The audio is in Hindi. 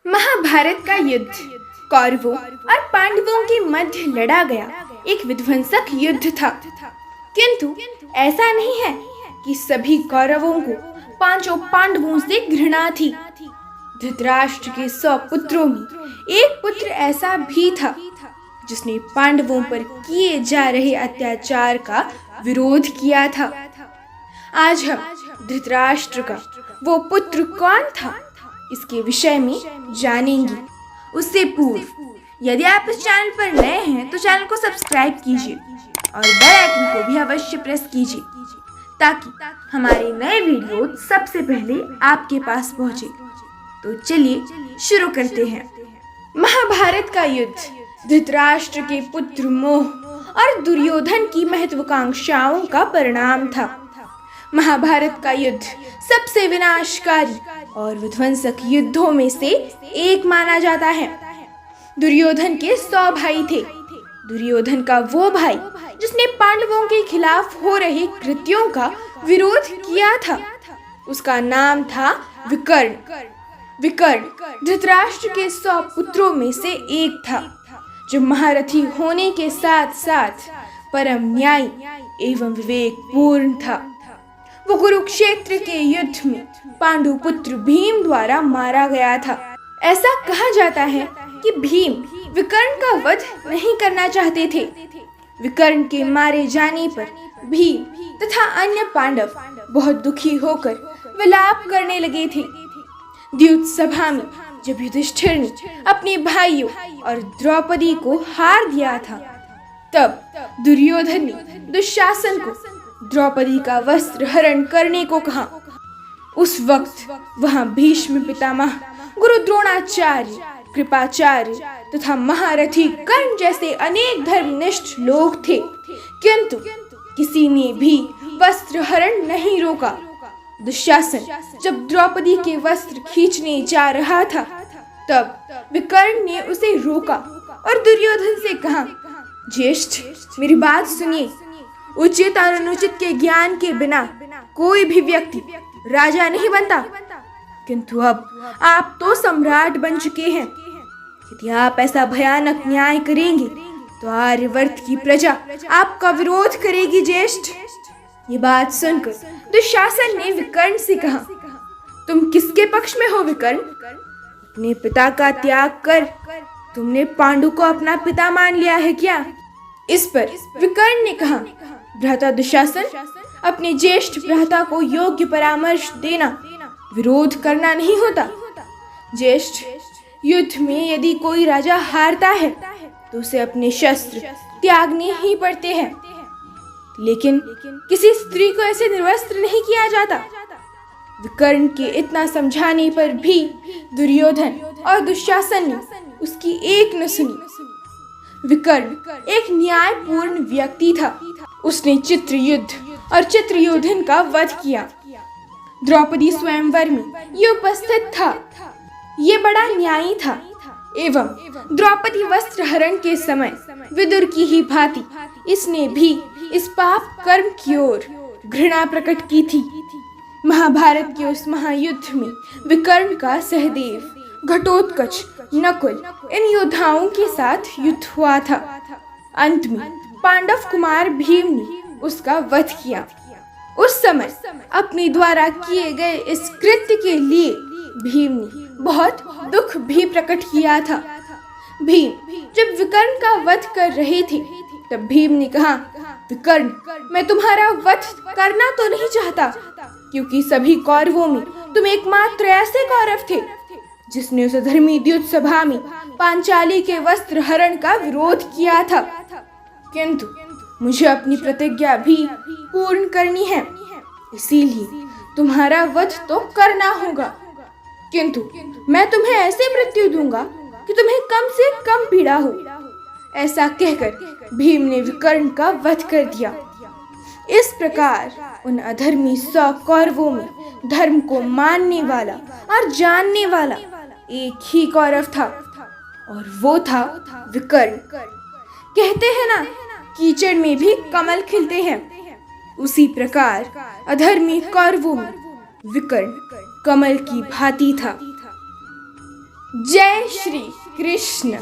महाभारत का युद्ध कौरवों और पांडवों के मध्य लड़ा गया एक विध्वंसक युद्ध था। किंतु ऐसा नहीं है कि सभी कौरवों को पांचों पांडवों से घृणा थी। धृतराष्ट्र के 100 पुत्रों में एक पुत्र ऐसा भी था जिसने पांडवों पर किए जा रहे अत्याचार का विरोध किया था। आज हम धृतराष्ट्र का वो पुत्र कौन था, इसके विषय में जानेंगे। उससे पूर्व यदि आप इस चैनल पर नए हैं तो चैनल को सब्सक्राइब कीजिए और बेल आइकन को भी अवश्य प्रेस कीजिए ताकि हमारे नए वीडियो सबसे पहले आपके पास पहुंचे। तो चलिए शुरू करते हैं। महाभारत का युद्ध धृतराष्ट्र के पुत्र मोह और दुर्योधन की महत्वाकांक्षाओं का परिणाम था। महाभारत का युद्ध सबसे विनाशकारी और विध्वंसक युद्धों में से एक माना जाता है। दुर्योधन के 100 भाई थे। दुर्योधन का वो भाई जिसने पांडवों के खिलाफ हो रहे कृत्यों का विरोध किया था, उसका नाम था विकर्ण। विकर्ण धृतराष्ट्र के 100 पुत्रों में से एक था, जो महारथी होने के साथ साथ परम न्यायी एवं विवेकपूर्ण था। वो कुरुक्षेत्र के युद्ध में पांडु पुत्र भीम द्वारा मारा गया था। ऐसा कहा जाता है कि भीम विकर्ण का वध नहीं करना चाहते थे। विकर्ण के मारे जाने पर भीम तथा अन्य पांडव बहुत दुखी होकर विलाप करने लगे थे। द्यूत सभा में जब युधिष्ठिर ने अपने भाइयों और द्रौपदी को हार दिया था, तब दुर्योधन ने दुशासन को द्रौपदी का वस्त्र हरण करने को कहा। उस वक्त वहां भीष्म पितामह, गुरु द्रोणाचार्य, कृपाचार्य तथा महारथी कर्ण जैसे अनेक धर्मनिष्ठ लोग थे, किंतु किसी ने भी वस्त्र हरण नहीं रोका। दुशासन जब द्रौपदी के वस्त्र खींचने जा रहा था, तब विकर्ण ने उसे रोका और दुर्योधन से कहा, ज्येष्ठ मेरी बात सुनिए। उचित और अनुचित के ज्ञान के बिना कोई भी व्यक्ति राजा नहीं बनता, किंतु अब आप तो सम्राट बन चुके हैं। यदि आप ऐसा भयानक न्याय करेंगे तो आर्यवर्त की प्रजा आपका विरोध करेगी ज्येष्ठ। ये बात सुनकर दुशासन ने विकर्ण से कहा, तुम किसके पक्ष में हो विकर्ण? अपने पिता का त्याग कर तुमने पांडु को अपना पिता मान लिया है क्या? इस पर विकर्ण ने कहा, भ्राता दुशासन, अपने ज्येष्ठ भ्राता को योग्य परामर्श देना विरोध करना नहीं होता। ज्येष्ठ, युद्ध में यदि कोई राजा हारता है तो उसे अपने शस्त्र त्यागने ही पड़ते हैं, लेकिन किसी स्त्री को ऐसे निर्वस्त्र नहीं किया जाता। विकर्ण के इतना समझाने पर भी दुर्योधन और दुशासन ने उसकी एक न सुनी। विकर्ण एक न्यायपूर्ण व्यक्ति था। उसने चित्रयुद्ध और चित्रयोधन का वध किया। द्रौपदी स्वयंवर में ये उपस्थित था। ये बड़ा न्यायी था एवं द्रौपदी वस्त्र हरण के समय विदुर की ही भांति इसने भी इस पाप कर्म की ओर घृणा प्रकट की थी। महाभारत के उस महायुद्ध में विकर्ण का सहदेव, घटोत्कच, नकुल इन योद्धाओं के साथ युद्ध हुआ था। अंत में पांडव कुमार भीम ने उसका वध किया। उस समय अपने द्वारा किए गए इस कृत्य के लिए भीम ने बहुत दुख भी प्रकट किया था। भीम जब विकर्ण का वध कर रहे थे, तब भीम ने कहा, विकर्ण, मैं तुम्हारा वध करना तो नहीं चाहता, क्योंकि सभी कौरवों में तुम एकमात्र ऐसे कौरव थे जिसने उस अधर्मी द्यूत सभा में पांचाली के वस्त्र हरण का विरोध किया था। किंतु मुझे अपनी प्रतिज्ञा भी पूर्ण करनी है, इसीलिए तुम्हारा वध तो करना होगा, किंतु मैं तुम्हें ऐसे मृत्यु दूंगा कि तुम्हें कम से कम पीड़ा हो। ऐसा कहकर भीम ने विकर्ण का वध कर दिया। इस प्रकार उन अधर्मी 100 कौरवों में धर्म को मानने वाला और जानने वाला एक ही कौरव था, और वो था विकर्ण। कहते हैं ना, कीचड़ में भी कमल खिलते हैं। उसी प्रकार अधर्मी कौरवों में विकर्ण कमल की भांति था। जय श्री कृष्ण।